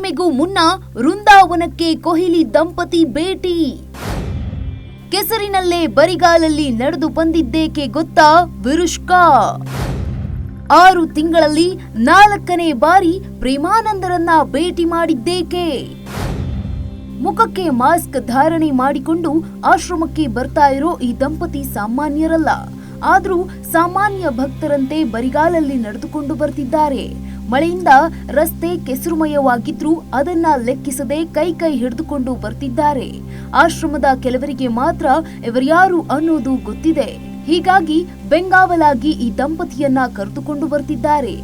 ಹುಣ್ಣಿಮೆಗೂ ಮುನ್ನ ವೃಂದಾವನಕ್ಕೆ ಕೊಹ್ಲಿ ದಂಪತಿ ಭೇಟಿ. ಕೆಸರಿನಲ್ಲೇ ಬರಿಗಾಲಲ್ಲಿ ನಡೆದು ಬಂದಿದ್ದೇಕೆ ಗೊತ್ತಾ ವಿರುಷ್ಕಾ? 6 ತಿಂಗಳಲ್ಲಿ 4ನೇ ಬಾರಿ ಪ್ರೇಮಾನಂದರನ್ನ ಭೇಟಿ ಮಾಡಿದ್ದೇಕೆ? ಮುಖಕ್ಕೆ ಮಾಸ್ಕ್ ಧಾರಣೆ ಮಾಡಿಕೊಂಡು ಆಶ್ರಮಕ್ಕೆ ಬರ್ತಾ ಇರೋ ಈ ದಂಪತಿ ಸಾಮಾನ್ಯರಲ್ಲ. ಆದ್ರೂ ಸಾಮಾನ್ಯ ಭಕ್ತರಂತೆ ಬರಿಗಾಲಲ್ಲಿ ನಡೆದುಕೊಂಡು ಬರ್ತಿದ್ದಾರೆ. ಮಳೆಯಿಂದ ರಸ್ತೆ ಕೆಸರುಮಯವಾಗಿದ್ರೂ ಅದನ್ನ ಲೆಕ್ಕಿಸದೆ ಕೈ ಹಿಡಿದುಕೊಂಡು ಬರ್ತಿದ್ದಾರೆ. ಆಶ್ರಮದ ಕೆಲವರಿಗೆ ಮಾತ್ರ ಇವರ್ಯಾರು ಅನ್ನೋದು ಗೊತ್ತಿದೆ. ಹೀಗಾಗಿ ಬೆಂಗಾವಲಾಗಿ ಈ ದಂಪತಿಯನ್ನ ಕರೆದುಕೊಂಡು ಬರ್ತಿದ್ದಾರೆ.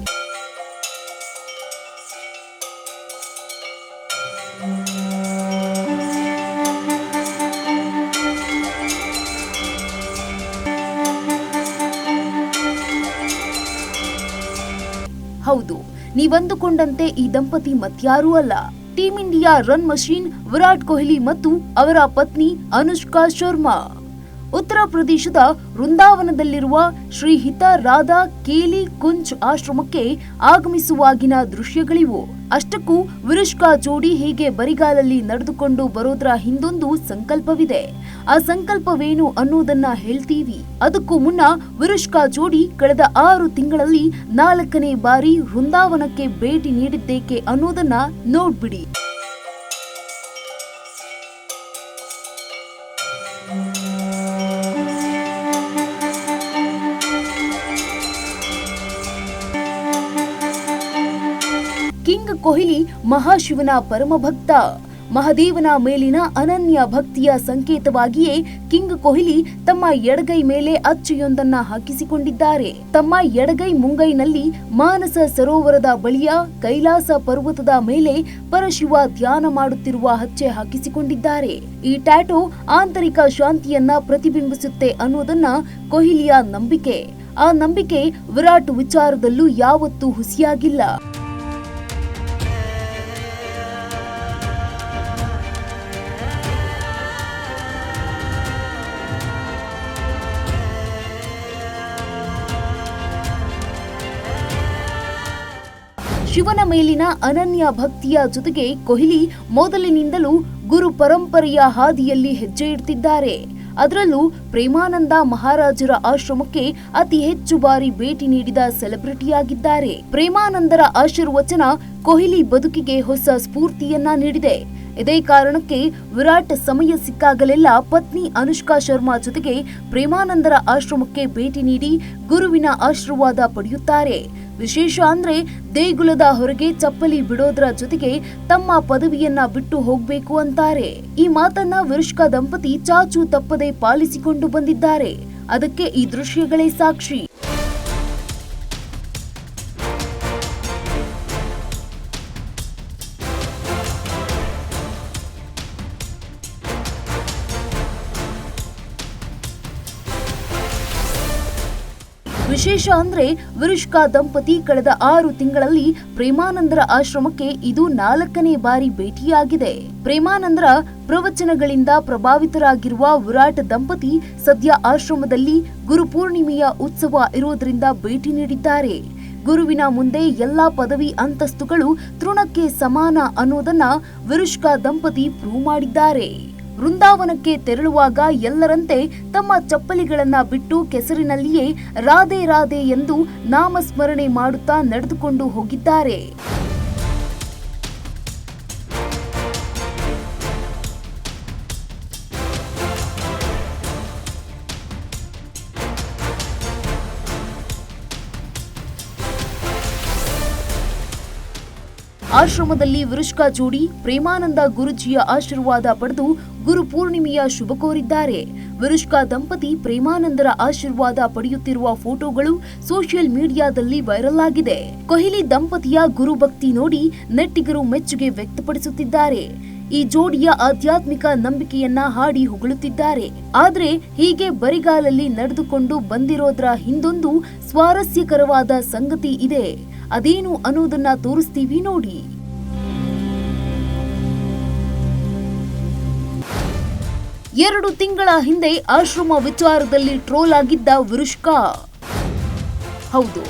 ಹೌದು, ನೀವಂದುಕೊಂಡಂತೆ ಈ ದಂಪತಿ ಮತ್ಯಾರೂ ಅಲ್ಲ. Team India run machine Virat Kohli ಮತ್ತು ಅವರ ಪತ್ನಿ ಅನುಷ್ಕಾ ಶರ್ಮಾ. ಉತ್ತರ ಪ್ರದೇಶದ ವೃಂದಾವನದಲ್ಲಿರುವ ಶ್ರೀ ಹಿತ ರಾಧಾ ಕೇಲಿ ಕುಂಜ್ ಆಶ್ರಮಕ್ಕೆ ಆಗಮಿಸುವಾಗಿನ ದೃಶ್ಯಗಳಿವು. ಅಷ್ಟಕ್ಕೂ ವಿರುಷ್ಕಾ ಜೋಡಿ ಹೀಗೆ ಬರಿಗಾಲಲ್ಲಿ ನಡೆದುಕೊಂಡು ಬರೋದ್ರ ಹಿಂದೊಂದು ಸಂಕಲ್ಪವಿದೆ. ಆ ಸಂಕಲ್ಪವೇನು ಅನ್ನೋದನ್ನ ಹೇಳ್ತೀವಿ. ಅದಕ್ಕೂ ಮುನ್ನ ವಿರುಷ್ಕಾ ಜೋಡಿ ಕಳೆದ 6 ತಿಂಗಳಲ್ಲಿ 4ನೇ ಬಾರಿ ವೃಂದಾವನಕ್ಕೆ ಭೇಟಿ ನೀಡಿದ್ದೇಕೆ ಅನ್ನೋದನ್ನ ನೋಡ್ಬಿಡಿ. ಕಿಂಗ್ ಕೊಹ್ಲಿ ಮಹಾಶಿವನ ಪರಮ ಭಕ್ತ. ಮಹಾದೇವನ ಮೇಲಿನ ಅನನ್ಯ ಭಕ್ತಿಯ ಸಂಕೇತವಾಗಿಯೇ ಕಿಂಗ್ ಕೊಹ್ಲಿ ತಮ್ಮ ಎಡಗೈ ಮೇಲೆ ಅಚ್ಚೆಯೊಂದನ್ನ ಹಾಕಿಸಿಕೊಂಡಿದ್ದಾರೆ. ತಮ್ಮ ಎಡಗೈ ಮುಂಗೈನಲ್ಲಿ ಮಾನಸ ಸರೋವರದ ಬಳಿಯ ಕೈಲಾಸ ಪರ್ವತದ ಮೇಲೆ ಪರಶಿವ ಧ್ಯಾನ ಮಾಡುತ್ತಿರುವ ಹಚ್ಚೆ ಹಾಕಿಸಿಕೊಂಡಿದ್ದಾರೆ. ಈ ಟ್ಯಾಟೋ ಆಂತರಿಕ ಶಾಂತಿಯನ್ನ ಪ್ರತಿಬಿಂಬಿಸುತ್ತೆ ಅನ್ನೋದನ್ನ ಕೊಹ್ಲಿಯ ನಂಬಿಕೆ. ಆ ನಂಬಿಕೆ ವಿರಾಟ್ ವಿಚಾರದಲ್ಲೂ ಯಾವತ್ತೂ ಹುಸಿಯಾಗಿಲ್ಲ. ಶಿವನ ಮೇಲಿನ ಅನನ್ಯ ಭಕ್ತಿಯ ಜೊತೆಗೆ ಕೊಹ್ಲಿ ಮೊದಲಿನಿಂದಲೂ ಗುರು ಪರಂಪರೆಯ ಹಾದಿಯಲ್ಲಿ ಹೆಜ್ಜೆ ಇಡ್ತಿದ್ದಾರೆ. ಅದರಲ್ಲೂ ಪ್ರೇಮಾನಂದ ಮಹಾರಾಜರ ಆಶ್ರಮಕ್ಕೆ ಅತಿ ಹೆಚ್ಚು ಬಾರಿ ಭೇಟಿ ನೀಡಿದ ಸೆಲೆಬ್ರಿಟಿಯಾಗಿದ್ದಾರೆ. ಪ್ರೇಮಾನಂದರ ಆಶೀರ್ವಚನ ಕೊಹ್ಲಿ ಬದುಕಿಗೆ ಹೊಸ ಸ್ಫೂರ್ತಿಯನ್ನ ನೀಡಿದೆ. ಇದೇ ಕಾರಣಕ್ಕೆ ವಿರಾಟ್ ಸಮಯ ಸಿಕ್ಕಾಗಲೆಲ್ಲ ಪತ್ನಿ ಅನುಷ್ಕಾ ಶರ್ಮಾ ಜೊತೆಗೆ ಪ್ರೇಮಾನಂದರ ಆಶ್ರಮಕ್ಕೆ ಭೇಟಿ ನೀಡಿ ಗುರುವಿನ ಆಶೀರ್ವಾದ ಪಡೆಯುತ್ತಾರೆ. ವಿಶೇಷ ಅಂದ್ರೆ ದೇಗುಲದ ಹೊರಗೆ ಚಪ್ಪಲಿ ಬಿಡೋದ್ರ ಜೊತೆಗೆ ತಮ್ಮ ಪದವಿಯನ್ನ ಬಿಟ್ಟು ಹೋಗ್ಬೇಕು ಅಂತಾರೆ. ಈ ಮಾತನ್ನ ವಿರುಷ್ಕಾ ದಂಪತಿ ಚಾಚು ತಪ್ಪದೆ ಪಾಲಿಸಿಕೊಂಡು ಬಂದಿದ್ದಾರೆ. ಅದಕ್ಕೆ ಈ ದೃಶ್ಯಗಳೇ ಸಾಕ್ಷಿ. ವಿಶೇಷ ಅಂದ್ರೆ ವಿರುಷ್ಕಾ ದಂಪತಿ ಕಳೆದ 6 ತಿಂಗಳಲ್ಲಿ ಪ್ರೇಮಾನಂದರ ಆಶ್ರಮಕ್ಕೆ ಇದು 4ನೇ ಬಾರಿ ಭೇಟಿಯಾಗಿದೆ. ಪ್ರೇಮಾನಂದರ ಪ್ರವಚನಗಳಿಂದ ಪ್ರಭಾವಿತರಾಗಿರುವ ವಿರಾಟ್ ದಂಪತಿ ಸದ್ಯ ಆಶ್ರಮದಲ್ಲಿ ಗುರುಪೂರ್ಣಿಮೆಯ ಉತ್ಸವ ಇರೋದ್ರಿಂದ ಭೇಟಿ ನೀಡಿದ್ದಾರೆ. ಗುರುವಿನ ಮುಂದೆ ಎಲ್ಲಾ ಪದವಿ ಅಂತಸ್ತುಗಳು ತೃಣಕ್ಕೆ ಸಮಾನ ಅನ್ನೋದನ್ನ ವಿರುಷ್ಕಾ ದಂಪತಿ ಪ್ರೂವ್ ಮಾಡಿದ್ದಾರೆ. ವೃಂದಾವನಕ್ಕೆ ತೆರಳುವಾಗ ಎಲ್ಲರಂತೆ ತಮ್ಮ ಚಪ್ಪಲಿಗಳನ್ನ ಬಿಟ್ಟು ಕೆಸರಿನಲ್ಲಿಯೇ ರಾಧೆ ರಾಧೆ ಎಂದು ನಾಮಸ್ಮರಣೆ ಮಾಡುತ್ತಾ ನಡೆದುಕೊಂಡು ಹೋಗಿದ್ದಾರೆ. ಆಶ್ರಮದಲ್ಲಿ ವಿರುಷ್ಕಾ ಜೋಡಿ ಪ್ರೇಮಾನಂದ ಗುರುಜಿಯ ಆಶೀರ್ವಾದ ಪಡೆದು ಗುರು ಪೂರ್ಣಿಮೆಯ ಶುಭ ಕೋರಿದ್ದಾರೆ. ವಿರುಷ್ಕಾ ದಂಪತಿ ಪ್ರೇಮಾನಂದರ ಆಶೀರ್ವಾದ ಪಡೆಯುತ್ತಿರುವ ಫೋಟೋಗಳು ಸೋಷಿಯಲ್ ಮೀಡಿಯಾದಲ್ಲಿ ವೈರಲ್ ಆಗಿದೆ. ಕೊಹ್ಲಿ ದಂಪತಿಯ ಗುರುಭಕ್ತಿ ನೋಡಿ ನೆಟ್ಟಿಗರು ಮೆಚ್ಚುಗೆ ವ್ಯಕ್ತಪಡಿಸುತ್ತಿದ್ದಾರೆ. ಈ ಜೋಡಿಯ ಆಧ್ಯಾತ್ಮಿಕ ನಂಬಿಕೆಯನ್ನ ಹಾಡಿ ಹೊಗಳುತ್ತಿದ್ದಾರೆ. ಆದ್ರೆ ಹೀಗೆ ಬರಿಗಾಲಲ್ಲಿ ನಡೆದುಕೊಂಡು ಬಂದಿರೋದ್ರ ಹಿಂದೊಂದು ಸ್ವಾರಸ್ಯಕರವಾದ ಸಂಗತಿ ಇದೆ. ಅದೇನು ಅನ್ನೋದನ್ನ ತೋರಿಸ್ತೀವಿ ನೋಡಿ. 2 ತಿಂಗಳ ಹಿಂದೆ ಆಶ್ರಮ ವಿಚಾರದಲ್ಲಿ ಟ್ರೋಲ್ ಆಗಿದ್ದ ವಿರುಷ್ಕಾ. ಹೌದು,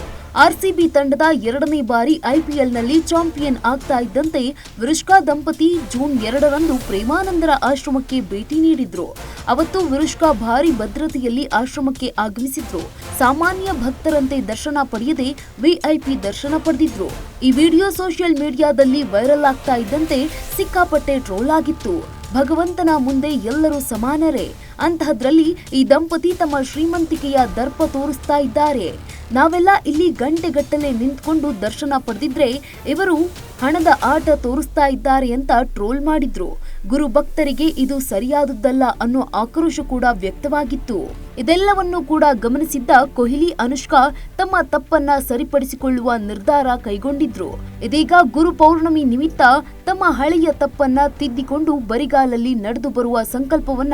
ಆರ್ಸಿಬಿ ತಂಡದ 2ನೇ ಬಾರಿ ಐಪಿಎಲ್ನಲ್ಲಿ ಚಾಂಪಿಯನ್ ಆಗ್ತಾ ಇದ್ದಂತೆ ವಿರುಷ್ಕಾ ದಂಪತಿ ಜೂನ್ 2ರಂದು ಪ್ರೇಮಾನಂದರ ಆಶ್ರಮಕ್ಕೆ ಭೇಟಿ ನೀಡಿದ್ರು. ಅವತ್ತು ವಿರುಷ್ಕಾ ಭಾರಿ ಭದ್ರತೆಯಲ್ಲಿ ಆಶ್ರಮಕ್ಕೆ ಆಗಮಿಸಿದ್ರು. ಸಾಮಾನ್ಯ ಭಕ್ತರಂತೆ ದರ್ಶನ ಪಡೆಯದೆ ವಿಐಪಿ ದರ್ಶನ ಪಡೆದಿದ್ರು. ಈ ವಿಡಿಯೋ ಸೋಷಿಯಲ್ ಮೀಡಿಯಾದಲ್ಲಿ ವೈರಲ್ ಆಗ್ತಾ ಇದ್ದಂತೆ ಸಿಕ್ಕಾಪಟ್ಟೆ ಟ್ರೋಲ್ ಆಗಿತ್ತು. ಭಗವಂತನ ಮುಂದೆ ಎಲ್ಲರೂ ಸಮಾನರೇ, ಅಂತಹದ್ರಲ್ಲಿ ಈ ದಂಪತಿ ತಮ್ಮ ಶ್ರೀಮಂತಿಕೆಯ ದರ್ಪ ತೋರಿಸ್ತಾ ಇದ್ದಾರೆ. ನಾವೆಲ್ಲ ಇಲ್ಲಿ ಗಂಟೆಗಟ್ಟಲೆ ನಿಂತ್ಕೊಂಡು ದರ್ಶನ ಪಡೆದಿದ್ರೆ ಇವರು ಹಣದ ಆಟ ತೋರಿಸ್ತಾ ಇದ್ದಾರೆ ಅಂತ ಟ್ರೋಲ್ ಮಾಡಿದ್ರು. ಗುರು ಭಕ್ತರಿಗೆ ಇದು ಸರಿಯಾದದ್ದಲ್ಲ ಅನ್ನೋ ಆಕ್ರೋಶ ಕೂಡ ವ್ಯಕ್ತವಾಗಿತ್ತು. ಇದೆಲ್ಲವನ್ನೂ ಕೂಡ ಗಮನಿಸಿದ್ದ ಕೊಹ್ಲಿ, ಅನುಷ್ಕಾ ತಮ್ಮ ತಪ್ಪನ್ನ ಸರಿಪಡಿಸಿಕೊಳ್ಳುವ ನಿರ್ಧಾರ ಕೈಗೊಂಡಿದ್ರು. ಇದೀಗ ಗುರು ಪೌರ್ಣಮಿ ನಿಮಿತ್ತ ತಮ್ಮ ಹಳೆಯ ತಪ್ಪನ್ನ ತಿದ್ದಿಕೊಂಡು ಬರಿಗಾಲಲ್ಲಿ ನಡೆದು ಬರುವ ಸಂಕಲ್ಪವನ್ನ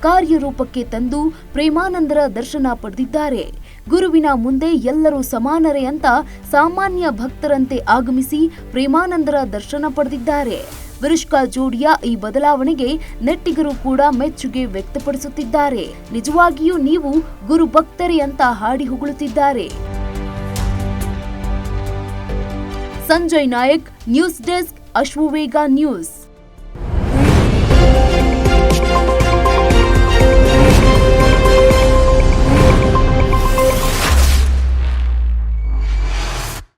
ಕಾರ್ಯರೂಪಕ್ಕೆ ತಂದು ಪ್ರೇಮಾನಂದರ ದರ್ಶನ ಪಡೆದಿದ್ದಾರೆ. ಗುರುವಿನ ಮುಂದೆ ಎಲ್ಲರೂ ಸಮಾನರೇ ಅಂತ ಸಾಮಾನ್ಯ ಭಕ್ತರಂತೆ ಆಗಮಿಸಿ ಪ್ರೇಮಾನಂದರ ದರ್ಶನ ಪಡೆದಿದ್ದಾರೆ. ವಿರುಷ್ಕಾ ಜೋಡಿಯ ಈ ಬದಲಾವಣೆಗೆ ನೆಟ್ಟಿಗರು ಕೂಡ ಮೆಚ್ಚುಗೆ ವ್ಯಕ್ತಪಡಿಸುತ್ತಿದ್ದಾರೆ. ನಿಜವಾಗಿಯೂ ನೀವು ಗುರು ಭಕ್ತರೇ ಅಂತ ಹಾಡಿ ಹೊಗಳುತ್ತಿದ್ದಾರೆ. Sanjay Nayak, news desk, Ashwavega news.